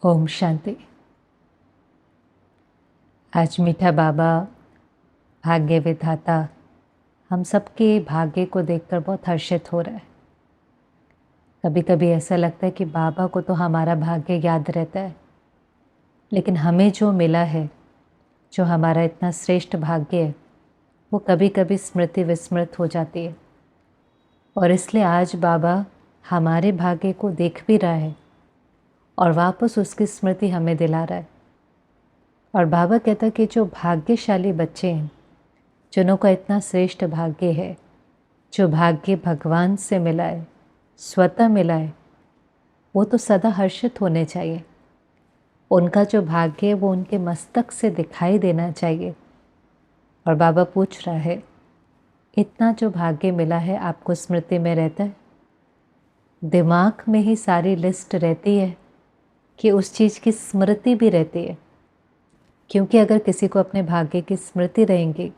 ओम शांति। आज मीठा बाबा भाग्य विधाता हम सबके भाग्य को देखकर बहुत हर्षित हो रहा है। कभी कभी ऐसा लगता है कि बाबा को तो हमारा भाग्य याद रहता है, लेकिन हमें जो मिला है, जो हमारा इतना श्रेष्ठ भाग्य है, वो कभी कभी स्मृति विस्मृत हो जाती है। और इसलिए आज बाबा हमारे भाग्य को देख भी रहा है और वापस उसकी स्मृति हमें दिला रहा है। और बाबा कहता है कि जो भाग्यशाली बच्चे हैं, जिन्हों इतना श्रेष्ठ भाग्य है, जो भाग्य भगवान से मिला है, स्वतः मिला है, वो तो सदा हर्षित होने चाहिए। उनका जो भाग्य है वो उनके मस्तक से दिखाई देना चाहिए। और बाबा पूछ रहा है, इतना जो भाग्य मिला है आपको स्मृति में रहता है? दिमाग में ही सारी लिस्ट रहती है कि उस चीज़ की स्मृति भी रहती है? क्योंकि अगर किसी को अपने भाग्य की स्मृति रहेंगी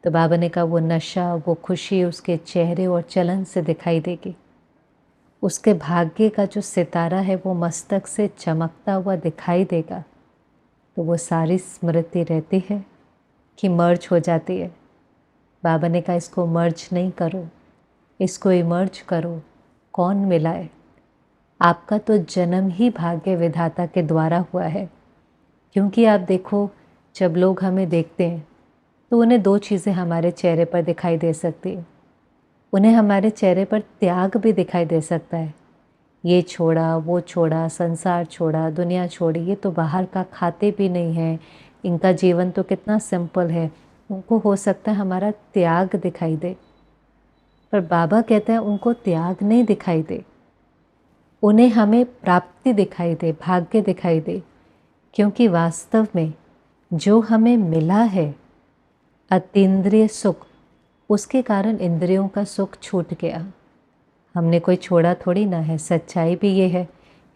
तो बाबा ने कहा वो नशा, वो खुशी उसके चेहरे और चलन से दिखाई देगी। उसके भाग्य का जो सितारा है वो मस्तक से चमकता हुआ दिखाई देगा। तो वो सारी स्मृति रहती है कि मर्ज हो जाती है। बाबा ने कहा इसको मर्ज नहीं करो, इसको इमर्ज करो। कौन मिला है? आपका तो जन्म ही भाग्य विधाता के द्वारा हुआ है। क्योंकि आप देखो, जब लोग हमें देखते हैं तो उन्हें दो चीज़ें हमारे चेहरे पर दिखाई दे सकती है। उन्हें हमारे चेहरे पर त्याग भी दिखाई दे सकता है। ये छोड़ा, वो छोड़ा, संसार छोड़ा, दुनिया छोड़ी, ये तो बाहर का खाते भी नहीं है, इनका जीवन तो कितना सिंपल है। उनको हो सकता है हमारा त्याग दिखाई दे, पर बाबा कहते हैं उनको त्याग नहीं दिखाई दे, उन्हें हमें प्राप्ति दिखाई दे, भाग्य दिखाई दे। क्योंकि वास्तव में जो हमें मिला है अतीन्द्रिय सुख, उसके कारण इंद्रियों का सुख छूट गया। हमने कोई छोड़ा थोड़ी ना है। सच्चाई भी ये है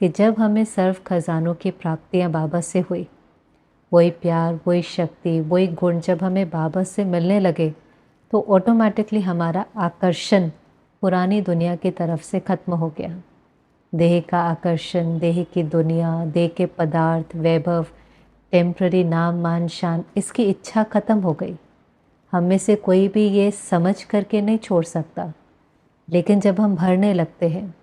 कि जब हमें सर्व खजानों की प्राप्तियां बाबा से हुई, वही प्यार, वही शक्ति, वही गुण जब हमें बाबा से मिलने लगे तो ऑटोमेटिकली हमारा आकर्षण पुरानी दुनिया की तरफ से खत्म हो गया। देह का आकर्षण, देह की दुनिया, देह के पदार्थ, वैभव, टेम्पररी नाम मान शान, इसकी इच्छा खत्म हो गई। हम में से कोई भी ये समझ करके नहीं छोड़ सकता। लेकिन जब हम भरने लगते हैं,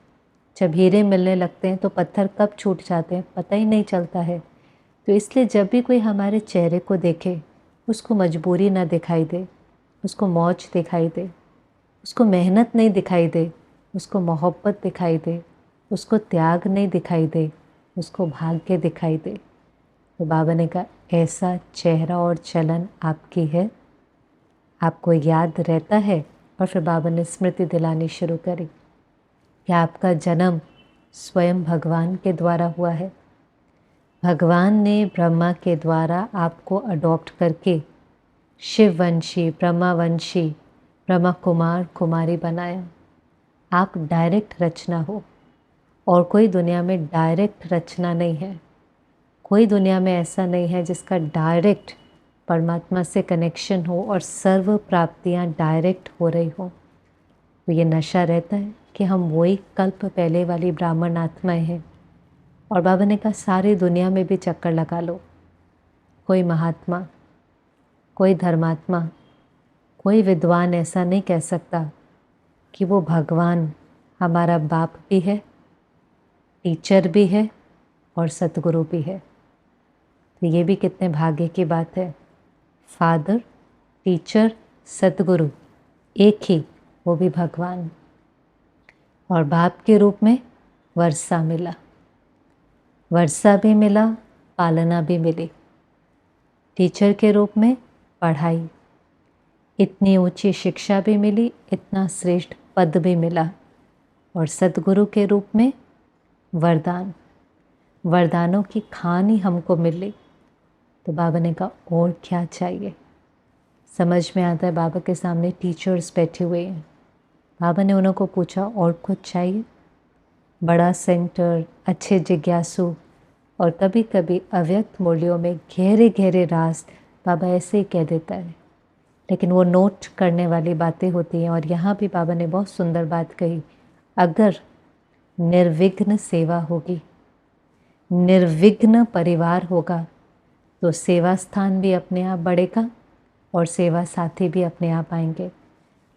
जब हीरे मिलने लगते हैं तो पत्थर कब छूट जाते हैं पता ही नहीं चलता है। तो इसलिए जब भी कोई हमारे चेहरे को देखे, उसको मजबूरी ना दिखाई दे, उसको मौज दिखाई दे, उसको मेहनत नहीं दिखाई दे, उसको मोहब्बत दिखाई दे, उसको त्याग नहीं दिखाई दे, उसको भाग्य दिखाई दे। तो बाबा ने कहा ऐसा चेहरा और चलन आपकी है, आपको याद रहता है। और फिर बाबा ने स्मृति दिलानी शुरू करी कि आपका जन्म स्वयं भगवान के द्वारा हुआ है। भगवान ने ब्रह्मा के द्वारा आपको अडॉप्ट करके शिववंशी, ब्रह्मावंशी, ब्रह्मा कुमार कुमारी बनाया। आप डायरेक्ट रचना हो, और कोई दुनिया में डायरेक्ट रचना नहीं है। कोई दुनिया में ऐसा नहीं है जिसका डायरेक्ट परमात्मा से कनेक्शन हो और सर्व प्राप्तियां डायरेक्ट हो रही हो। तो ये नशा रहता है कि हम वही कल्प पहले वाली ब्राह्मण आत्माएं हैं। और बाबा ने कहा सारी दुनिया में भी चक्कर लगा लो, कोई महात्मा, कोई धर्मात्मा, कोई विद्वान ऐसा नहीं कह सकता कि वो भगवान हमारा बाप भी है, टीचर भी है और सतगुरु भी है। तो ये भी कितने भाग्य की बात है। फादर, टीचर, सतगुरु एक ही, वो भी भगवान। और बाप के रूप में वर्षा मिला, वर्षा भी मिला, पालना भी मिली। टीचर के रूप में पढ़ाई, इतनी ऊंची शिक्षा भी मिली, इतना श्रेष्ठ पद भी मिला। और सतगुरु के रूप में वरदान, वरदानों की खान ही हमको मिली। तो बाबा ने कहा और क्या चाहिए। समझ में आता है बाबा के सामने टीचर्स बैठे हुए हैं। बाबा ने उनको पूछा और कुछ चाहिए? बड़ा सेंटर, अच्छे जिज्ञासु और कभी कभी अव्यक्त मूल्यों में गहरे गहरे राज बाबा ऐसे ही कह देता है, लेकिन वो नोट करने वाली बातें होती हैं। और यहाँ भी बाबा ने बहुत सुंदर बात कही, अगर निर्विघ्न सेवा होगी, निर्विघ्न परिवार होगा तो सेवा स्थान भी अपने आप बढ़ेगा और सेवा साथी भी अपने आप आएंगे।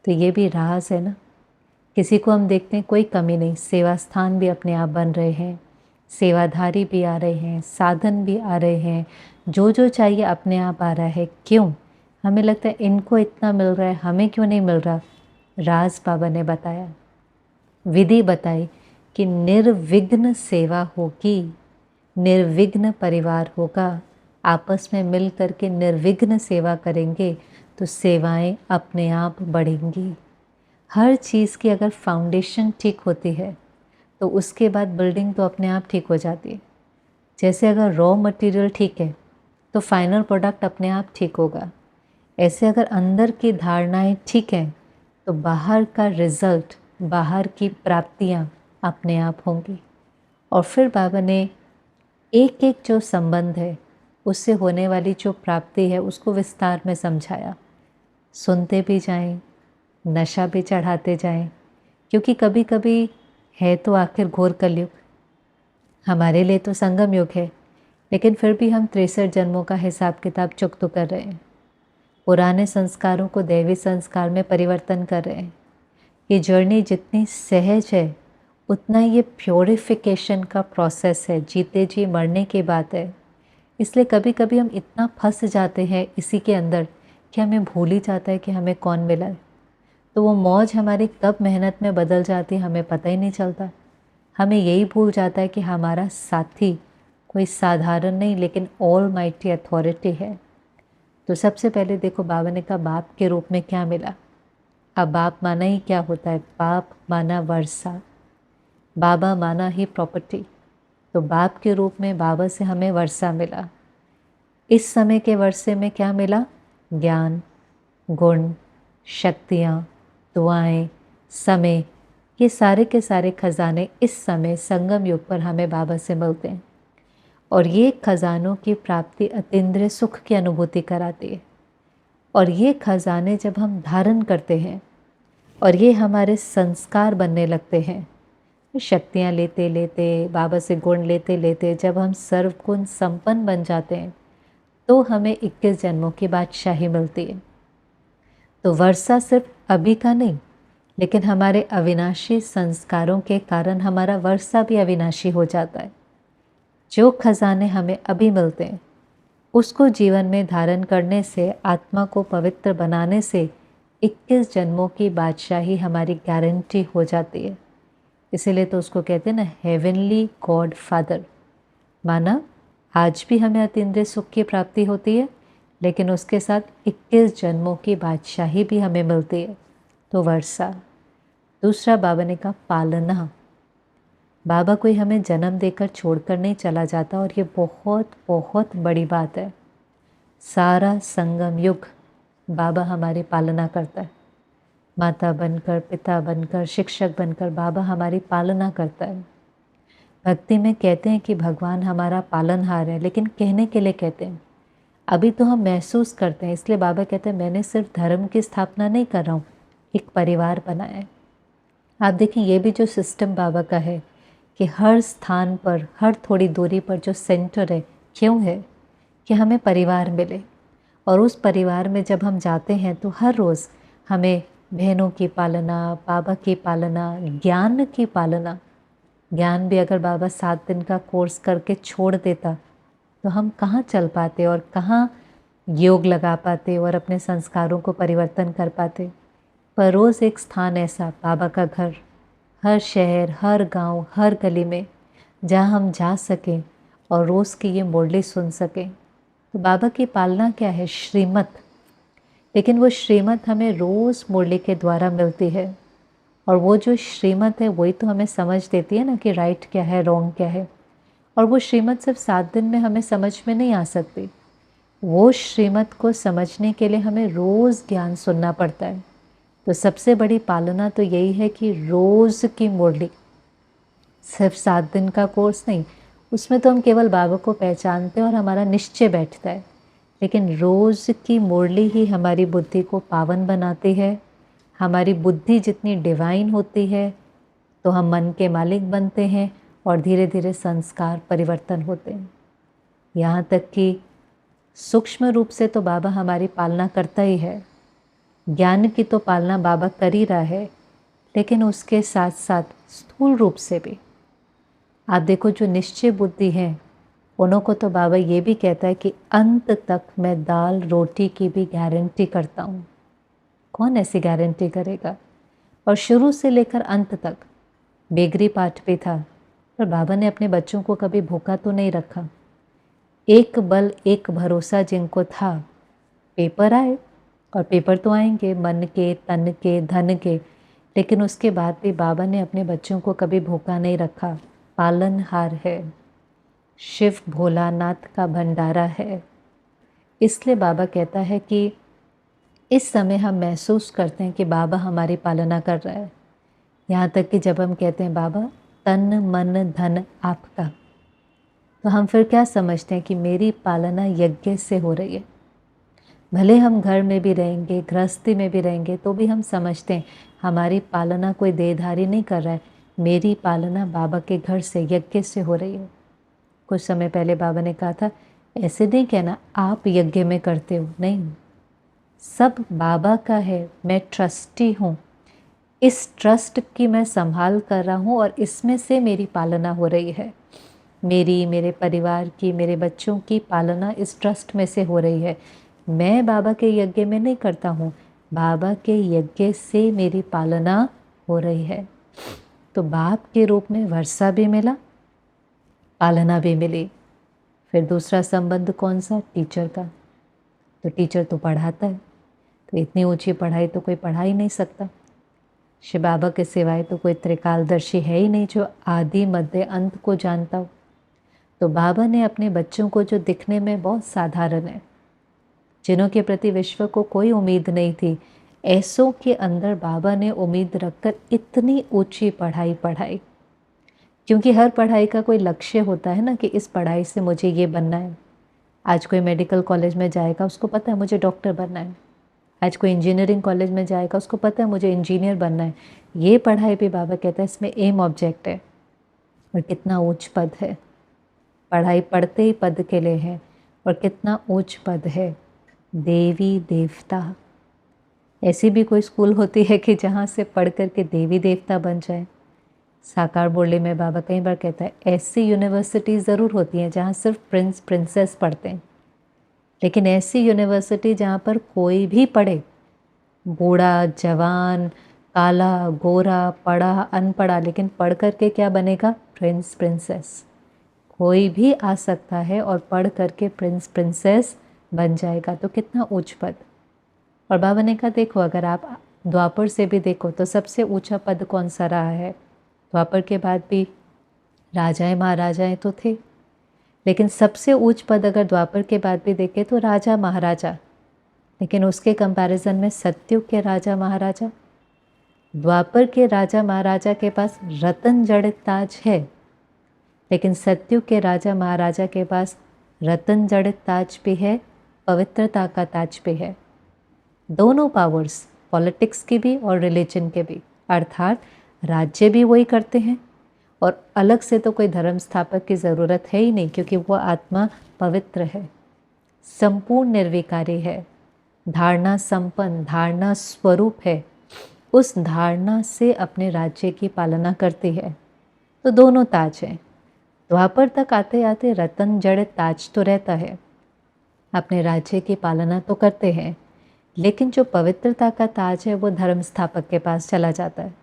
तो ये भी राज है ना। किसी को हम देखते हैं कोई कमी नहीं, सेवा स्थान भी अपने आप बन रहे हैं, सेवाधारी भी आ रहे हैं, साधन भी आ रहे हैं, जो जो चाहिए अपने आप आ रहा है। क्यों? हमें लगता है इनको इतना मिल रहा है, हमें क्यों नहीं मिल रहा? राज बाबा ने बताया, विधि बताई कि निर्विघ्न सेवा होगी, निर्विघ्न परिवार होगा। आपस में मिल करके निर्विघ्न सेवा करेंगे तो सेवाएं अपने आप बढ़ेंगी। हर चीज़ की अगर फाउंडेशन ठीक होती है तो उसके बाद बिल्डिंग तो अपने आप ठीक हो जाती है। जैसे अगर रॉ मटेरियल ठीक है तो फाइनल प्रोडक्ट अपने आप ठीक होगा। ऐसे अगर अंदर की धारणाएं ठीक हैं तो बाहर का रिजल्ट, बाहर की प्राप्तियां अपने आप होंगी। और फिर बाबा ने एक एक जो संबंध है उससे होने वाली जो प्राप्ति है उसको विस्तार में समझाया। सुनते भी जाएं, नशा भी चढ़ाते जाएं, क्योंकि कभी कभी है तो आखिर घोर कलयुग, हमारे लिए तो संगम युग है, लेकिन फिर भी हम 63 जन्मों का हिसाब किताब चुकता कर रहे हैं। पुराने संस्कारों को दैवी संस्कार में परिवर्तन कर रहे हैं। ये जर्नी जितनी सहज है उतना ये प्योरिफिकेशन का प्रोसेस है, जीते जी मरने की बात है। इसलिए कभी कभी हम इतना फंस जाते हैं इसी के अंदर कि हमें भूल ही जाता है कि हमें कौन मिला है। तो वो मौज हमारी कब मेहनत में बदल जाती है हमें पता ही नहीं चलता। हमें यही भूल जाता है कि हमारा साथी कोई साधारण नहीं लेकिन ऑल माइटी अथॉरिटी है। तो सबसे पहले देखो बाबा ने कहा बाप के रूप में क्या मिला। अब बाप माना ही क्या होता है? बाप माना वर्षा, बाबा माना ही प्रॉपर्टी। तो बाप के रूप में बाबा से हमें वर्षा मिला। इस समय के वर्षे में क्या मिला? ज्ञान, गुण, शक्तियाँ, दुआएं, समय, ये सारे के सारे खजाने इस समय संगम युग पर हमें बाबा से मिलते हैं। और ये खजानों की प्राप्ति अतीन्द्रिय सुख की अनुभूति कराती है। और ये खजाने जब हम धारण करते हैं और ये हमारे संस्कार बनने लगते हैं, शक्तियाँ लेते लेते, बाबा से गुण लेते लेते जब हम सर्वगुण संपन्न बन जाते हैं तो हमें 21 जन्मों की बादशाही मिलती है। तो वर्षा सिर्फ अभी का नहीं, लेकिन हमारे अविनाशी संस्कारों के कारण हमारा वर्षा भी अविनाशी हो जाता है। जो खजाने हमें अभी मिलते हैं उसको जीवन में धारण करने से, आत्मा को पवित्र बनाने से 21 जन्मों की बादशाही हमारी गारंटी हो जाती है। इसीलिए तो उसको कहते हैं ना, हेवनली गॉड फादर। माना आज भी हमें अतीन्द्रिय सुख की प्राप्ति होती है, लेकिन उसके साथ 21 जन्मों की बादशाही भी हमें मिलती है। तो वर्षा। दूसरा बाबा ने कहा पालना। बाबा कोई हमें जन्म देकर छोड़कर नहीं चला जाता, और ये बहुत बहुत बड़ी बात है। सारा संगम युग बाबा हमारी पालना करता है। माता बनकर, पिता बनकर, शिक्षक बनकर बाबा हमारी पालना करता है। भक्ति में कहते हैं कि भगवान हमारा पालनहार है, लेकिन कहने के लिए कहते हैं। अभी तो हम महसूस करते हैं, इसलिए बाबा कहते हैं मैंने सिर्फ धर्म की स्थापना नहीं कर रहा हूँ, एक परिवार बनाया है। आप देखें ये भी जो सिस्टम बाबा का है कि हर स्थान पर, हर थोड़ी दूरी पर जो सेंटर है, क्यों है? कि हमें परिवार मिले। और उस परिवार में जब हम जाते हैं तो हर रोज़ हमें बहनों की पालना, बाबा की पालना, ज्ञान की पालना। ज्ञान भी अगर बाबा 7 दिन का कोर्स करके छोड़ देता तो हम कहाँ चल पाते और कहाँ योग लगा पाते और अपने संस्कारों को परिवर्तन कर पाते। पर रोज़ एक स्थान ऐसा, बाबा का घर, हर शहर, हर गांव, हर गली में जहाँ हम जा सकें और रोज़ की ये मुरली सुन सकें। तो बाबा की पालना क्या है? श्रीमत। लेकिन वो श्रीमत हमें रोज़ मुरली के द्वारा मिलती है। और वो जो श्रीमत है वही तो हमें समझ देती है ना कि राइट क्या है, रॉन्ग क्या है। और वो श्रीमत सिर्फ 7 दिन में हमें समझ में नहीं आ सकती। वो श्रीमत को समझने के लिए हमें रोज़ ज्ञान सुनना पड़ता है। तो सबसे बड़ी पालना तो यही है कि रोज़ की मुरली, सिर्फ 7 दिन का कोर्स नहीं, उसमें तो हम केवल बाबा को पहचानते हैं और हमारा निश्चय बैठता है। लेकिन रोज़ की मुरली ही हमारी बुद्धि को पावन बनाती है। हमारी बुद्धि जितनी डिवाइन होती है तो हम मन के मालिक बनते हैं, और धीरे धीरे संस्कार परिवर्तन होते हैं। यहाँ तक कि सूक्ष्म रूप से तो बाबा हमारी पालना करता ही है, ज्ञान की तो पालना बाबा कर ही रहा है, लेकिन उसके साथ साथ स्थूल रूप से भी आप देखो, जो निश्चय बुद्धि है उन्हों को तो बाबा ये भी कहता है कि अंत तक मैं दाल रोटी की भी गारंटी करता हूँ। कौन ऐसी गारंटी करेगा? और शुरू से लेकर अंत तक बेगरी पाठ भी था, पर बाबा ने अपने बच्चों को कभी भूखा तो नहीं रखा। एक बल एक भरोसा जिनको था, पेपर आए और पेपर तो आएंगे मन के, तन के, धन के, लेकिन उसके बाद भी बाबा ने अपने बच्चों को कभी भूखा नहीं रखा। पालनहार है, शिव भोलानाथ का भंडारा है। इसलिए बाबा कहता है कि इस समय हम महसूस करते हैं कि बाबा हमारी पालना कर रहा है। यहाँ तक कि जब हम कहते हैं बाबा तन मन धन आपका, तो हम फिर क्या समझते हैं कि मेरी पालना यज्ञ से हो रही है। भले हम घर में भी रहेंगे, गृहस्थी में भी रहेंगे, तो भी हम समझते हैं हमारी पालना कोई देहधारी नहीं कर रहा है, मेरी पालना बाबा के घर से, यज्ञ से हो रही है। कुछ समय पहले बाबा ने कहा था, ऐसे नहीं कहना आप यज्ञ में करते हो, नहीं, सब बाबा का है, मैं ट्रस्टी हूँ, इस ट्रस्ट की मैं संभाल कर रहा हूँ और इसमें से मेरी पालना हो रही है। मेरी, मेरे परिवार की, मेरे बच्चों की पालना इस ट्रस्ट में से हो रही है। मैं बाबा के यज्ञ में नहीं करता हूँ, बाबा के यज्ञ से मेरी पालना हो रही है। तो बाप के रूप में वर्षा भी मिला, पालना भी मिली। फिर दूसरा संबंध कौन सा? टीचर का। तो टीचर तो पढ़ाता है, तो इतनी ऊंची पढ़ाई तो कोई पढ़ा ही नहीं सकता। शिव बाबा के सिवाय तो कोई त्रिकालदर्शी है ही नहीं जो आदि मध्य अंत को जानता हो। तो बाबा ने अपने बच्चों को, जो दिखने में बहुत साधारण है, जिन्हों के प्रति विश्व को कोई उम्मीद नहीं थी, ऐसों के अंदर बाबा ने उम्मीद रखकर इतनी ऊंची पढ़ाई पढ़ाई। क्योंकि हर पढ़ाई का कोई लक्ष्य होता है ना, कि इस पढ़ाई से मुझे ये बनना है। आज कोई मेडिकल कॉलेज में जाएगा, उसको पता है मुझे डॉक्टर बनना है। आज कोई इंजीनियरिंग कॉलेज में जाएगा, उसको पता है मुझे इंजीनियर बनना है। ये पढ़ाई भी बाबा कहता है इसमें एम ऑब्जेक्ट है। और कितना ऊंच पद है, पढ़ाई पढ़ते ही पद के लिए है, और कितना ऊंच पद है, देवी देवता। ऐसी भी कोई स्कूल होती है कि जहाँ से पढ़ कर के देवी देवता बन जाए? साकार बोले में बाबा कई बार कहता है ऐसी यूनिवर्सिटी ज़रूर होती हैं जहाँ सिर्फ प्रिंस प्रिंसेस पढ़ते हैं, लेकिन ऐसी यूनिवर्सिटी जहाँ पर कोई भी पढ़े, बूढ़ा जवान, काला गोरा, पढ़ा अनपढ़ा, लेकिन पढ़ कर के क्या बनेगा? Prince princess. कोई भी आ सकता है और पढ़ करके प्रिंस प्रिंसेस बन जाएगा। तो कितना ऊंच पद। और बाबा ने कहा देखो, अगर आप द्वापर से भी देखो तो सबसे ऊंचा पद कौन सा रहा है? द्वापर के बाद भी राजाएं महाराजाएं तो थे, लेकिन सबसे ऊंच पद अगर द्वापर के बाद भी देखें तो राजा महाराजा। लेकिन उसके कंपैरिजन में सतयुग के राजा महाराजा, द्वापर के राजा महाराजा के पास रतन जड़ित ताज है, लेकिन सतयुग के राजा महाराजा के पास रतन जड़ित ताज भी है, पवित्रता का ताज भी है। दोनों पावर्स, पॉलिटिक्स की भी और रिलीजन के भी, अर्थात राज्य भी वही करते हैं, और अलग से तो कोई धर्म स्थापक की ज़रूरत है ही नहीं, क्योंकि वो आत्मा पवित्र है, संपूर्ण निर्विकारी है, धारणा संपन्न, धारणा स्वरूप है, उस धारणा से अपने राज्य की पालना करती है। तो दोनों ताज हैं। द्वापर तक आते आते रतन जड़ित ताज तो रहता है, अपने राज्य की पालना तो करते हैं, लेकिन जो पवित्रता का ताज है वो धर्म स्थापक के पास चला जाता है,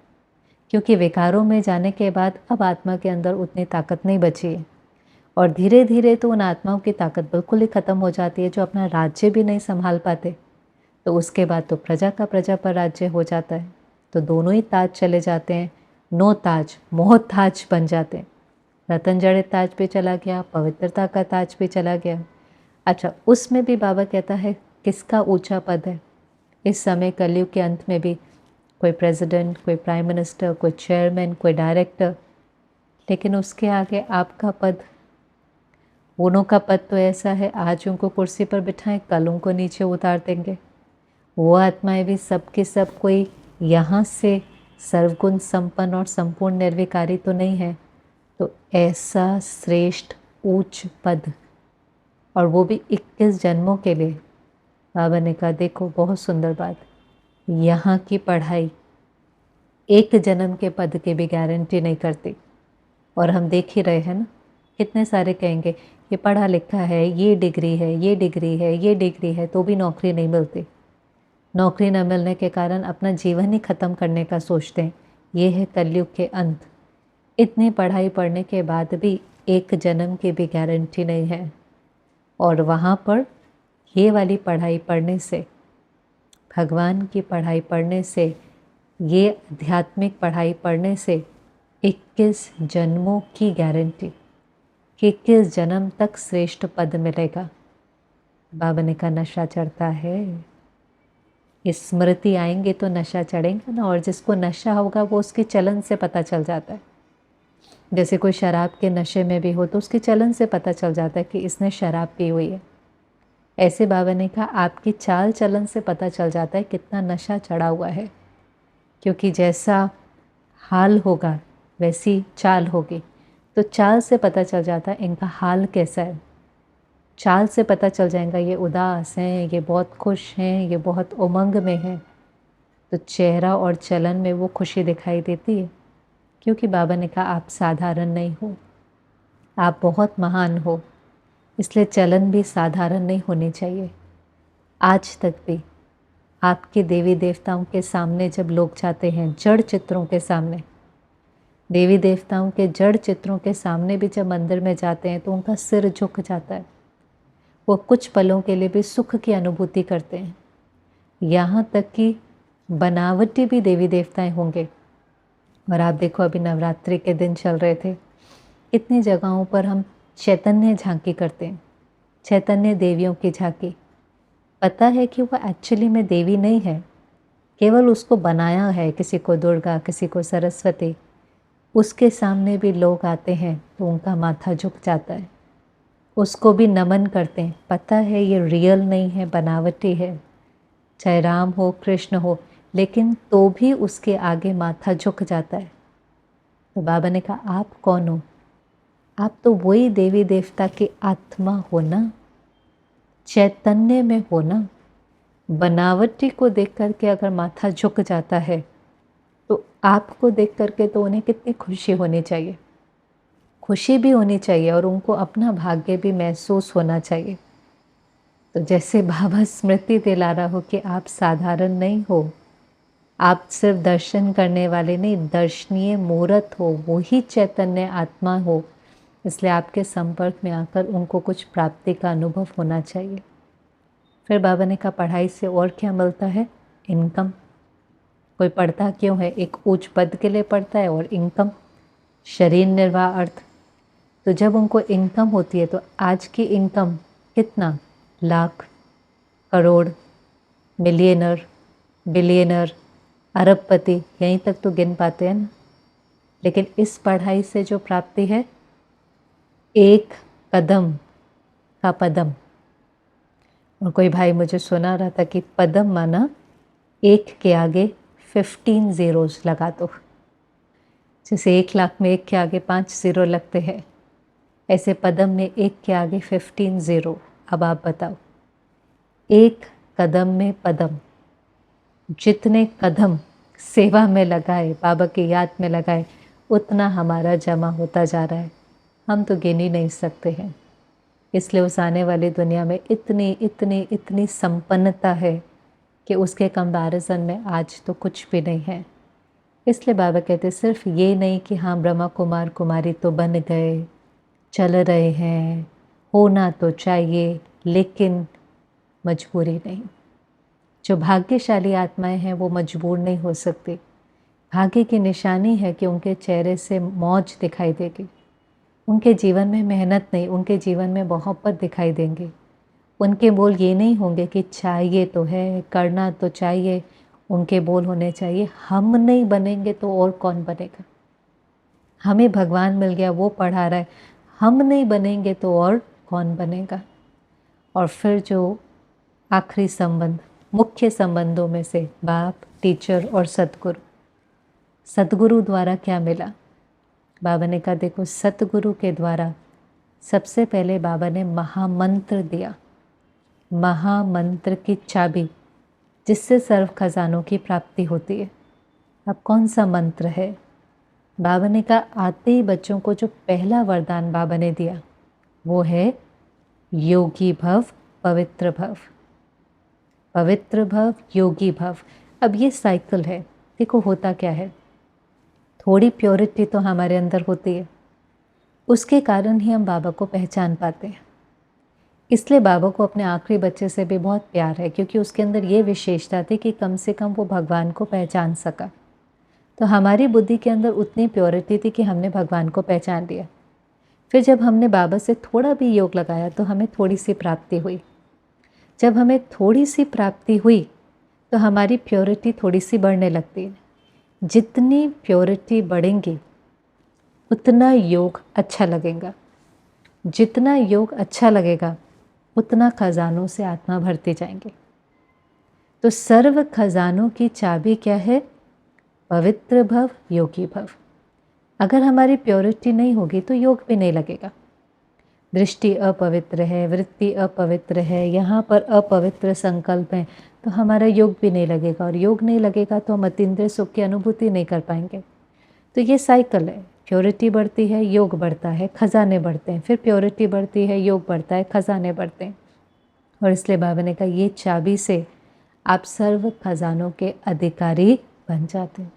क्योंकि विकारों में जाने के बाद अब आत्मा के अंदर उतनी ताकत नहीं बची है, और धीरे धीरे तो उन आत्माओं की ताकत बिल्कुल ही ख़त्म हो जाती है जो अपना राज्य भी नहीं संभाल पाते। तो उसके बाद तो प्रजा का प्रजा पर राज्य हो जाता है, तो दोनों ही ताज चले जाते हैं, नो ताज मोह ताज बन जाते हैं। रतन जड़ित ताज भी चला गया, पवित्रता का ताज भी चला गया। अच्छा, उसमें भी बाबा कहता है किसका ऊंचा पद है? इस समय कलयुग के अंत में भी कोई प्रेसिडेंट, कोई प्राइम मिनिस्टर, कोई चेयरमैन, कोई डायरेक्टर, लेकिन उसके आगे आपका पद, उनों का पद तो ऐसा है, आज उनको कुर्सी पर बिठाएं, कल उनको नीचे उतार देंगे। वो आत्माएं भी सब के सब कोई यहाँ से सर्वगुण संपन्न और संपूर्ण निर्विकारी तो नहीं है। तो ऐसा श्रेष्ठ ऊंच पद, और वो भी 21 जन्मों के लिए। बाबा ने कहा देखो बहुत सुंदर बात, यहाँ की पढ़ाई एक जन्म के पद की भी गारंटी नहीं करती। और हम देख ही रहे हैं ना, कितने सारे कहेंगे ये पढ़ा लिखा है, ये डिग्री है, ये डिग्री है, ये डिग्री है, तो भी नौकरी नहीं मिलती। नौकरी न मिलने के कारण अपना जीवन ही ख़त्म करने का सोचते हैं। ये है कलयुग के अंत। इतनी पढ़ाई पढ़ने के बाद भी एक जन्म की भी गारंटी नहीं है। और वहाँ पर ये वाली पढ़ाई पढ़ने से, भगवान की पढ़ाई पढ़ने से, ये आध्यात्मिक पढ़ाई पढ़ने से 21 जन्मों की गारंटी कि 21 जन्म तक श्रेष्ठ पद मिलेगा। बाबा ने कहा नशा चढ़ता है, स्मृति आएंगे तो नशा चढ़ेगा ना। और जिसको नशा होगा वो उसके चलन से पता चल जाता है। जैसे कोई शराब के नशे में भी हो तो उसके चलन से पता चल जाता है कि इसने शराब पी हुई है। ऐसे बाबा ने कहा आपकी चाल चलन से पता चल जाता है कितना नशा चढ़ा हुआ है, क्योंकि जैसा हाल होगा वैसी चाल होगी। तो चाल से पता चल जाता है इनका हाल कैसा है। चाल से पता चल जाएगा ये उदास हैं, ये बहुत खुश हैं, ये बहुत उमंग में हैं। तो चेहरा और चलन में वो खुशी दिखाई देती है, क्योंकि बाबा ने कहा आप साधारण नहीं हो, आप बहुत महान हो। इसलिए चलन भी साधारण नहीं होनी चाहिए। आज तक भी आपके देवी देवताओं के सामने जब लोग जाते हैं, जड़ चित्रों के सामने, देवी देवताओं के जड़ चित्रों के सामने भी जब मंदिर में जाते हैं तो उनका सिर झुक जाता है। वो कुछ पलों के लिए भी सुख की अनुभूति करते हैं। यहाँ तक कि बनावटी भी देवी देवताएं होंगे। और आप देखो अभी नवरात्रि के दिन चल रहे थे, इतनी जगहों पर हम चैतन्य झांकी करते हैं, चैतन्य देवियों की झांकी। पता है कि वो एक्चुअली में देवी नहीं है, केवल उसको बनाया है, किसी को दुर्गा, किसी को सरस्वती। उसके सामने भी लोग आते हैं तो उनका माथा झुक जाता है, उसको भी नमन करते हैं। पता है ये रियल नहीं है, बनावटी है, चाहे राम हो कृष्ण हो, लेकिन तो भी उसके आगे माथा झुक जाता है। तो बाबा ने कहा आप कौन हो? आप तो वही देवी देवता की आत्मा हो ना, चैतन्य में हो ना। बनावटी को देख करके अगर माथा झुक जाता है तो आपको देख करके तो उन्हें कितनी खुशी होनी चाहिए, खुशी भी होनी चाहिए और उनको अपना भाग्य भी महसूस होना चाहिए। तो जैसे बाबा स्मृति दिला रहा हो कि आप साधारण नहीं हो, आप सिर्फ दर्शन करने वाले नहीं, दर्शनीय मूर्त हो, वो ही चैतन्य आत्मा हो। इसलिए आपके संपर्क में आकर उनको कुछ प्राप्ति का अनुभव होना चाहिए। फिर बाबा ने कहा पढ़ाई से और क्या मिलता है? इनकम। कोई पढ़ता क्यों है? एक उच्च पद के लिए पढ़ता है और इनकम, शरीर निर्वाह अर्थ। तो जब उनको इनकम होती है तो आज की इनकम कितना, लाख, करोड़, मिलियनर, बिलियनर, अरबपति, यहीं तक तो गिन पाते हैं ना। लेकिन इस पढ़ाई से जो प्राप्ति है, एक कदम का पदम। और कोई भाई मुझे सुना रहा था कि पदम माना एक के आगे 15 ज़ीरोज़ लगा दो। जैसे 1 लाख में एक के आगे 5 ज़ीरो लगते हैं, ऐसे पदम में एक के आगे 15 ज़ीरो। अब आप बताओ, एक कदम में पदम। जितने कदम सेवा में लगाए, बाबा की याद में लगाए, उतना हमारा जमा होता जा रहा है। हम तो गिन ही नहीं सकते हैं। इसलिए उस आने वाली दुनिया में इतनी इतनी इतनी संपन्नता है कि उसके कंपैरिजन में आज तो कुछ भी नहीं है। इसलिए बाबा कहते सिर्फ ये नहीं कि हाँ ब्रह्मा कुमार कुमारी तो बन गए, चल रहे हैं, होना तो चाहिए, लेकिन मजबूरी नहीं। जो भाग्यशाली आत्माएं हैं वो मजबूर नहीं हो सकती। भाग्य की निशानी है कि उनके चेहरे से मौज दिखाई देगी, उनके जीवन में मेहनत नहीं, उनके जीवन में मोहब्बत दिखाई देंगी। उनके बोल ये नहीं होंगे कि चाहिए तो है, करना तो चाहिए। उनके बोल होने चाहिए हम नहीं बनेंगे तो और कौन बनेगा। हमें भगवान मिल गया, वो पढ़ा रहा है, हम नहीं बनेंगे तो और कौन बनेगा। और फिर जो आखिरी संबंध, मुख्य संबंधों में से बाप, टीचर और सतगुरु। सतगुरु द्वारा क्या मिला? बाबा ने कहा देखो सतगुरु के द्वारा सबसे पहले बाबा ने महामंत्र दिया, महामंत्र की चाबी जिससे सर्व खजानों की प्राप्ति होती है। अब कौन सा मंत्र है? बाबा ने कहा आते ही बच्चों को जो पहला वरदान बाबा ने दिया वो है योगी भव पवित्र भव, पवित्र भव योगी भव। अब ये साइकिल है। देखो होता क्या है, थोड़ी प्योरिटी तो हमारे अंदर होती है, उसके कारण ही हम बाबा को पहचान पाते हैं। इसलिए बाबा को अपने आखिरी बच्चे से भी बहुत प्यार है, क्योंकि उसके अंदर ये विशेषता थी कि कम से कम वो भगवान को पहचान सका। तो हमारी बुद्धि के अंदर उतनी प्योरिटी थी कि हमने भगवान को पहचान लिया। फिर जब हमने बाबा से थोड़ा भी योग लगाया तो हमें थोड़ी सी प्राप्ति हुई। जब हमें थोड़ी सी प्राप्ति हुई तो हमारी प्योरिटी थोड़ी सी बढ़ने लगती है। जितनी प्योरिटी बढ़ेंगी उतना योग अच्छा लगेगा, जितना योग अच्छा लगेगा उतना खजानों से आत्मा भरते जाएंगे। तो सर्व खजानों की चाबी क्या है? पवित्र भव योगी भव। अगर हमारी प्योरिटी नहीं होगी तो योग भी नहीं लगेगा। दृष्टि अपवित्र है, वृत्ति अपवित्र है, यहाँ पर अपवित्र संकल्प हैं, तो हमारा योग भी नहीं लगेगा, और योग नहीं लगेगा तो हम अतीन्द्रिय सुख की अनुभूति नहीं कर पाएंगे। तो ये साइकिल है, प्योरिटी बढ़ती है, योग बढ़ता है, खजाने बढ़ते हैं, फिर प्योरिटी बढ़ती है, योग बढ़ता है, खजाने बढ़ते हैं। और इसलिए बाबा ने कहा ये चाबी से आप सर्व खजानों के अधिकारी बन जाते हैं।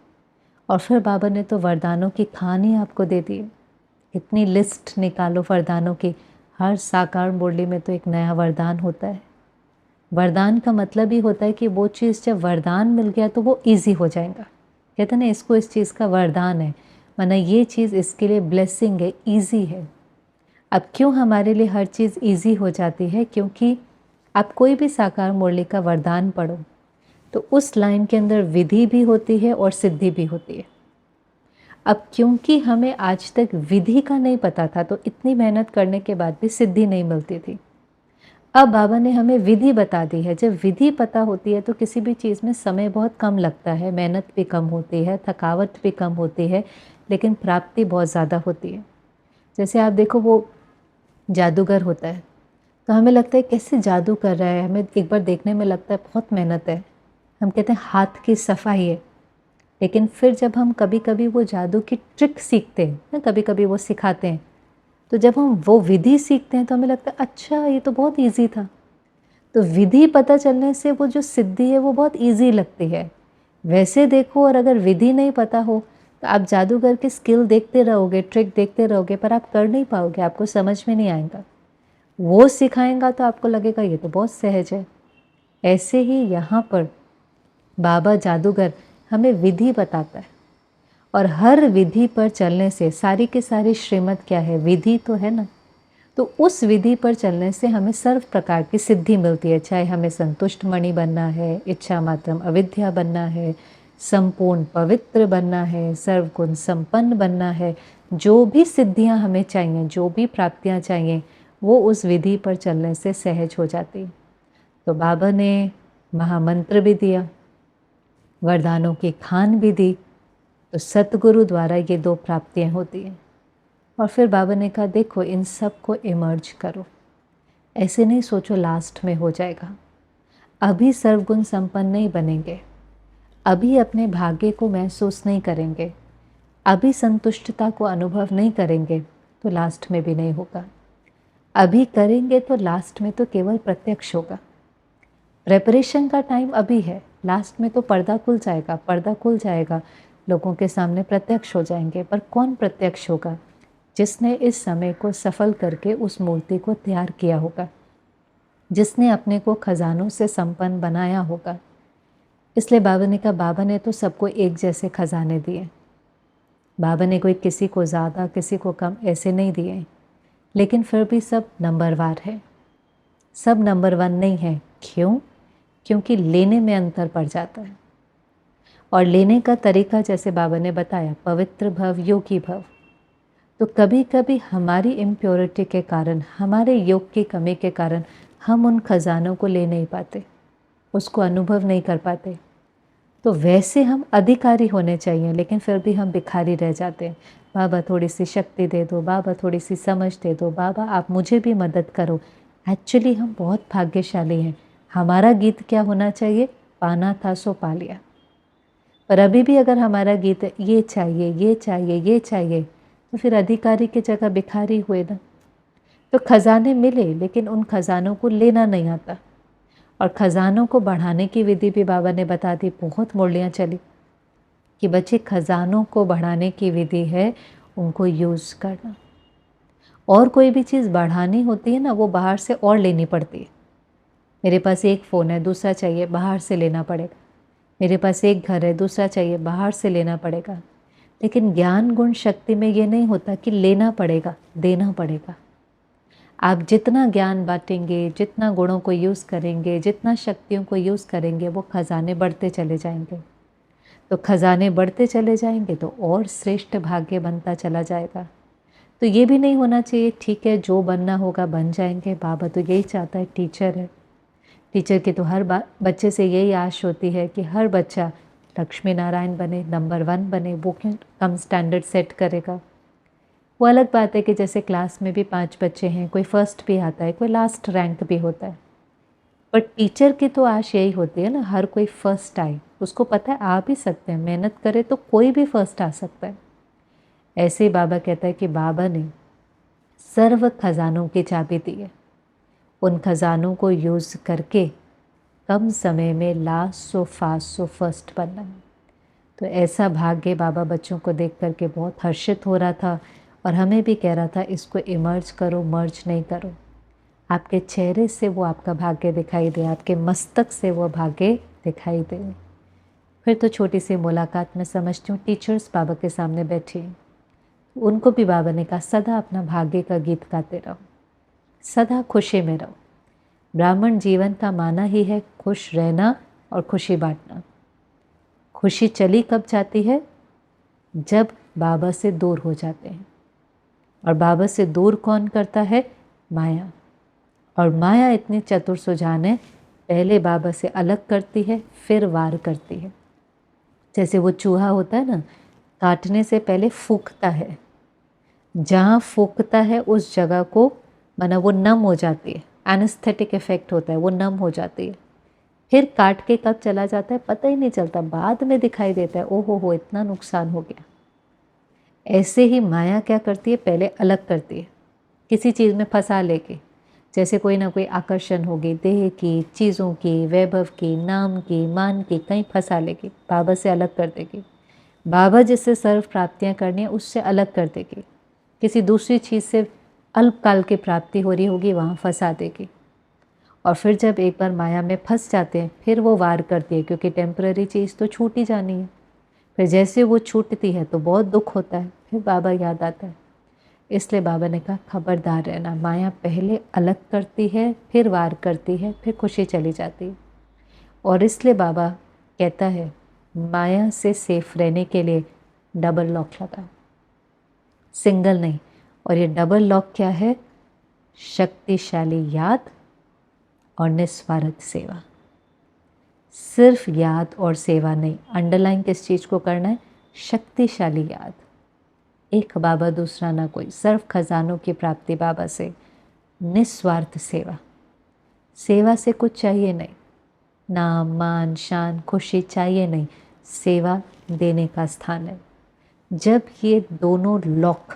और फिर बाबा ने तो वरदानों की खान ही आपको दे दी। इतनी लिस्ट निकालो वरदानों की, हर साकार मुरली में तो एक नया वरदान होता है। वरदान का मतलब ही होता है कि वो चीज़ जब वरदान मिल गया तो वो ईजी हो जाएगा। कहते हैं ना इसको इस चीज़ का वरदान है, माना ये चीज़ इसके लिए ब्लेसिंग है, ईजी है। अब क्यों हमारे लिए हर चीज़ ईजी हो जाती है? क्योंकि आप कोई भी साकार मुरली का वरदान पढ़ो तो उस लाइन के अंदर विधि भी होती है और सिद्धि भी होती है। अब क्योंकि हमें आज तक विधि का नहीं पता था तो इतनी मेहनत करने के बाद भी सिद्धि नहीं मिलती थी। अब बाबा ने हमें विधि बता दी है। जब विधि पता होती है तो किसी भी चीज़ में समय बहुत कम लगता है, मेहनत भी कम होती है, थकावट भी कम होती है, लेकिन प्राप्ति बहुत ज़्यादा होती है। जैसे आप देखो वो जादूगर होता है तो हमें लगता है कैसे जादू कर रहा है, हमें एक बार देखने में लगता है बहुत मेहनत है, हम कहते हैं हाथ की सफाई है। लेकिन फिर जब हम कभी कभी वो जादू की ट्रिक सीखते हैं ना, कभी कभी वो सिखाते हैं, तो जब हम वो विधि सीखते हैं तो हमें लगता है अच्छा ये तो बहुत इजी था। तो विधि पता चलने से वो जो सिद्धि है वो बहुत इजी लगती है। वैसे देखो, और अगर विधि नहीं पता हो तो आप जादूगर की स्किल देखते रहोगे, ट्रिक देखते रहोगे, पर आप कर नहीं पाओगे, आपको समझ में नहीं आएगा। वो सिखाएगा तो आपको लगेगा ये तो बहुत सहज है। ऐसे ही यहाँ पर बाबा जादूगर हमें विधि बताता है, और हर विधि पर चलने से सारी की सारी श्रीमत क्या है? विधि तो है ना। तो उस विधि पर चलने से हमें सर्व प्रकार की सिद्धि मिलती है। चाहे हमें संतुष्ट मणि बनना है, इच्छा मात्रम अविद्या बनना है, संपूर्ण पवित्र बनना है, सर्वगुण संपन्न बनना है, जो भी सिद्धियां हमें चाहिए, जो भी प्राप्तियां चाहिए, वो उस विधि पर चलने से सहज हो जाती है। तो बाबा ने महामंत्र भी दिया, वरदानों की खान भी दी, तो सतगुरु द्वारा ये दो प्राप्तियां होती हैं। और फिर बाबा ने कहा देखो इन सब को इमर्ज करो, ऐसे नहीं सोचो लास्ट में हो जाएगा। अभी सर्वगुण संपन्न नहीं बनेंगे, अभी अपने भाग्य को महसूस नहीं करेंगे, अभी संतुष्टता को अनुभव नहीं करेंगे तो लास्ट में भी नहीं होगा। अभी करेंगे तो लास्ट में तो केवल प्रत्यक्ष होगा। प्रेपरेशन का टाइम अभी है, लास्ट में तो पर्दा खुल जाएगा, पर्दा खुल जाएगा, लोगों के सामने प्रत्यक्ष हो जाएंगे। पर कौन प्रत्यक्ष होगा? जिसने इस समय को सफल करके उस मूर्ति को तैयार किया होगा, जिसने अपने को खजानों से संपन्न बनाया होगा। इसलिए बाबा ने कहा बाबा ने तो सबको एक जैसे खजाने दिए। बाबा ने कोई किसी को ज़्यादा किसी को कम ऐसे नहीं दिए, लेकिन फिर भी सब नंबरवार है, सब नंबर वन नहीं है। क्यों? क्योंकि लेने में अंतर पड़ जाता है, और लेने का तरीका जैसे बाबा ने बताया पवित्र भव योगी भव। तो कभी कभी हमारी इम्प्योरिटी के कारण, हमारे योग की कमी के कारण हम उन खजानों को ले नहीं पाते, उसको अनुभव नहीं कर पाते। तो वैसे हम अधिकारी होने चाहिए, लेकिन फिर भी हम भिखारी रह जाते हैं। बाबा थोड़ी सी शक्ति दे दो, बाबा थोड़ी सी समझ दे दो, बाबा आप मुझे भी मदद करो। एक्चुअली हम बहुत भाग्यशाली हैं। हमारा गीत क्या होना चाहिए? पाना था सो पा लिया। पर अभी भी अगर हमारा गीत है ये चाहिए, ये चाहिए, ये चाहिए, तो फिर अधिकारी की जगह भिखारी हुए ना। तो खजाने मिले, लेकिन उन खजानों को लेना नहीं आता। और खजानों को बढ़ाने की विधि भी बाबा ने बता दी। बहुत मुरलियाँ चली कि बच्चे खजानों को बढ़ाने की विधि है उनको यूज़ करना। और कोई भी चीज़ बढ़ानी होती है ना, वो बाहर से और लेनी पड़ती है। मेरे पास एक फ़ोन है, दूसरा चाहिए, बाहर से लेना पड़ेगा। मेरे पास एक घर है, दूसरा चाहिए, बाहर से लेना पड़ेगा। लेकिन ज्ञान गुण शक्ति में ये नहीं होता कि लेना पड़ेगा, देना पड़ेगा। आप जितना ज्ञान बांटेंगे, जितना गुणों को यूज़ करेंगे, जितना शक्तियों को यूज़ करेंगे, वो खजाने बढ़ते चले जाएंगे। तो खजाने बढ़ते चले जाएंगे तो और श्रेष्ठ भाग्य बनता चला जाएगा। तो ये भी नहीं होना चाहिए ठीक है जो बनना होगा बन जाएंगे। बाबा तो यही चाहता है, टीचर है, टीचर की तो हर बच्चे से यही आश होती है कि हर बच्चा लक्ष्मी नारायण बने, नंबर 1 बने। वो क्यों कम स्टैंडर्ड सेट करेगा? वो अलग बात है कि जैसे क्लास में भी 5 बच्चे हैं, कोई फर्स्ट भी आता है, कोई लास्ट रैंक भी होता है, पर टीचर की तो आश यही होती है ना, हर कोई फर्स्ट आए। उसको पता है आ भी सकते हैं, मेहनत करे तो कोई भी फर्स्ट आ सकता है। ऐसे ही बाबा कहता है कि बाबा ने सर्व खजानों की चाबी दी है। उन खजानों को यूज़ करके कम समय में last so fast so first बनना है। तो ऐसा भाग्य बाबा बच्चों को देख करके बहुत हर्षित हो रहा था और हमें भी कह रहा था इसको इमर्ज करो, मर्ज नहीं करो। आपके चेहरे से वो आपका भाग्य दिखाई दे, आपके मस्तक से वो भाग्य दिखाई दे। फिर तो छोटी सी मुलाकात में समझती हूँ टीचर्स बाबा के सामने बैठी हैं। उनको भी बाबा ने कहा सदा अपना भाग्य का गीत गाते रहो, सदा खुशी में रहो। ब्राह्मण जीवन का माना ही है खुश रहना और खुशी बांटना। खुशी चली कब जाती है? जब बाबा से दूर हो जाते हैं। और बाबा से दूर कौन करता है? माया। और माया इतनी चतुर सुजान है, पहले बाबा से अलग करती है, फिर वार करती है। जैसे वो चूहा होता है ना, काटने से पहले फूंकता है। जहाँ फूंकता है उस जगह को माना वो नम हो जाती है, एनेस्थेटिक इफेक्ट होता है, वो नम हो जाती है। फिर काट के कब चला जाता है पता ही नहीं चलता, बाद में दिखाई देता है ओहो हो इतना नुकसान हो गया। ऐसे ही माया क्या करती है? पहले अलग करती है, किसी चीज़ में फंसा लेके। जैसे कोई ना कोई आकर्षण होगी, देह की, चीज़ों की, वैभव की, नाम की, मान की, कहीं फंसा लेगी, बाबा से अलग कर देगी। बाबा जिससे सर्व प्राप्तियाँ करनी है उससे अलग कर देगी। किसी दूसरी चीज़ से अल्पकाल की प्राप्ति हो रही होगी, वहाँ फंसा देगी। और फिर जब एक बार माया में फंस जाते हैं फिर वो वार करती है, क्योंकि टेम्पररी चीज़ तो छूट ही जानी है। फिर जैसे वो छूटती है तो बहुत दुख होता है, फिर बाबा याद आता है। इसलिए बाबा ने कहा खबरदार रहना, माया पहले अलग करती है, फिर वार करती है, फिर खुशी चली जाती है। और इसलिए बाबा कहता है माया से सेफ रहने के लिए डबल लॉक लगाओ, सिंगल नहीं। और ये डबल लॉक क्या है? शक्तिशाली याद और निस्वार्थ सेवा। सिर्फ याद और सेवा नहीं, अंडरलाइन किस चीज़ को करना है? शक्तिशाली याद। एक बाबा दूसरा ना कोई, सर्व खजानों की प्राप्ति बाबा से, निस्वार्थ सेवा। सेवा से कुछ चाहिए नहीं, नाम मान शान खुशी चाहिए नहीं, सेवा देने का स्थान है। जब ये दोनों लॉक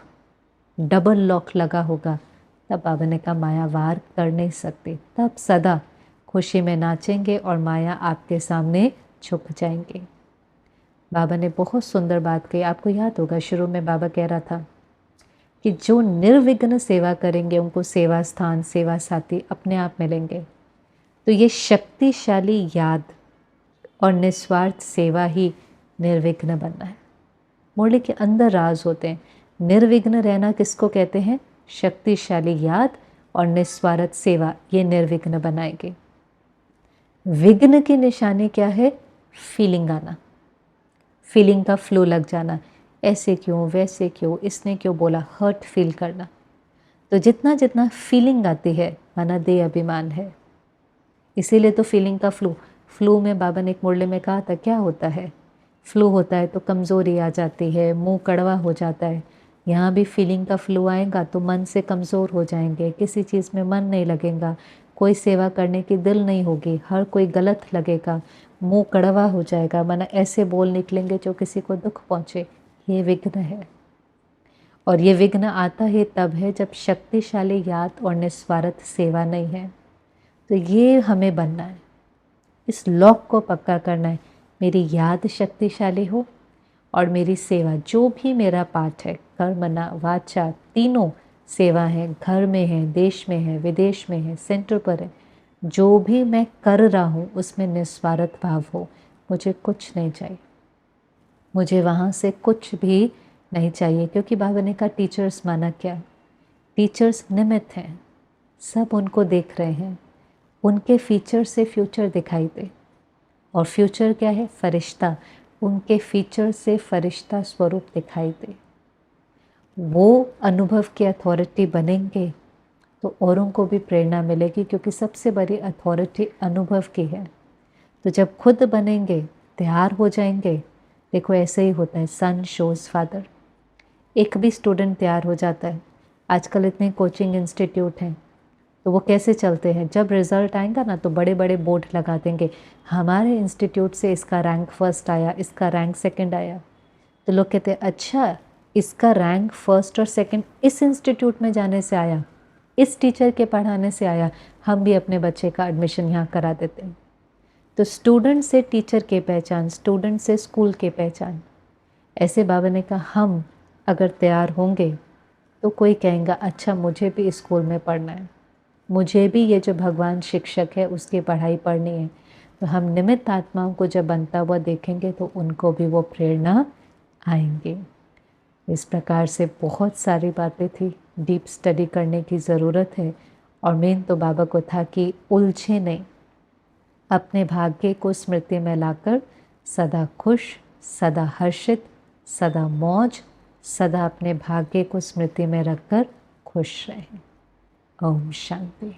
डबल लॉक लगा होगा तब बाबा ने कहा माया वार कर नहीं सकती, तब सदा खुशी में नाचेंगे और माया आपके सामने झुक जाएंगे। बाबा ने बहुत सुंदर बात कही, आपको याद होगा शुरू में बाबा कह रहा था कि जो निर्विघ्न सेवा करेंगे उनको सेवा स्थान, सेवा साथी अपने आप मिलेंगे। तो ये शक्तिशाली याद और निस्वार्थ सेवा ही निर्विघ्न बनना है। मुरली के अंदर राज होते हैं। निर्विघ्न रहना किसको कहते हैं? शक्तिशाली याद और निस्वार्थ सेवा, ये निर्विघ्न बनाएंगे। विघ्न की निशानी क्या है? फीलिंग आना, फीलिंग का फ्लो लग जाना, ऐसे क्यों, वैसे क्यों, इसने क्यों बोला, हर्ट फील करना। तो जितना जितना फीलिंग आती है माना दे अभिमान है, इसीलिए तो फीलिंग का फ्लो। फ्लू में बाबा ने एक मुरली में कहा था क्या होता है, फ्लू होता है तो कमज़ोरी आ जाती है, मुंह कड़वा हो जाता है। यहाँ भी फीलिंग का फ्लू आएगा तो मन से कमज़ोर हो जाएंगे, किसी चीज़ में मन नहीं लगेगा, कोई सेवा करने की दिल नहीं होगी, हर कोई गलत लगेगा, मुंह कड़वा हो जाएगा, माना ऐसे बोल निकलेंगे जो किसी को दुख पहुँचे। ये विघ्न है। और ये विघ्न आता ही तब है जब शक्तिशाली याद और निस्वार्थ सेवा नहीं है। तो ये हमें बनना है, इस लॉक को पक्का करना है। मेरी याद शक्तिशाली हो और मेरी सेवा, जो भी मेरा पाठ है, कर्मणा वाचा तीनों सेवा है, घर में है, देश में है, विदेश में है, सेंटर पर है, जो भी मैं कर रहा हूँ उसमें निस्वार्थ भाव हो। मुझे कुछ नहीं चाहिए, मुझे वहाँ से कुछ भी नहीं चाहिए, क्योंकि बाबा ने कहा टीचर्स माना क्या, टीचर्स निमित्त हैं, सब उनको देख रहे हैं, उनके फीचर से फ्यूचर दिखाई दे। और फ्यूचर क्या है, फरिश्ता, उनके फीचर से फरिश्ता स्वरूप दिखाई दे। वो अनुभव की अथॉरिटी बनेंगे तो औरों को भी प्रेरणा मिलेगी, क्योंकि सबसे बड़ी अथॉरिटी अनुभव की है। तो जब खुद बनेंगे, तैयार हो जाएंगे, देखो ऐसे ही होता है, सन शोज़ फादर। एक भी स्टूडेंट तैयार हो जाता है। आजकल इतने कोचिंग इंस्टीट्यूट हैं, तो वो कैसे चलते हैं, जब रिज़ल्ट आएगा ना तो बड़े बड़े बोर्ड लगा देंगे, हमारे इंस्टीट्यूट से इसका रैंक फर्स्ट आया, इसका रैंक सेकंड आया। तो लोग कहते हैं अच्छा, इसका रैंक फर्स्ट और सेकंड इस इंस्टीट्यूट में जाने से आया, इस टीचर के पढ़ाने से आया, हम भी अपने बच्चे का एडमिशन यहाँ करा देते हैं। तो स्टूडेंट से टीचर की पहचान, स्टूडेंट से स्कूल की पहचान। ऐसे बाबा ने कहा हम अगर तैयार होंगे तो कोई कहेगा अच्छा मुझे भी स्कूल में पढ़ना है, मुझे भी ये जो भगवान शिक्षक है उसकी पढ़ाई पढ़नी है। तो हम निमित्त आत्माओं को जब बनता हुआ देखेंगे तो उनको भी वो प्रेरणा आएंगे। इस प्रकार से बहुत सारी बातें थी, डीप स्टडी करने की ज़रूरत है। और मेन तो बाबा को था कि उलझे नहीं, अपने भाग्य को स्मृति में लाकर सदा खुश, सदा हर्षित, सदा मौज, सदा अपने भाग्य को स्मृति में रखकर खुश रहें। ओम शांति।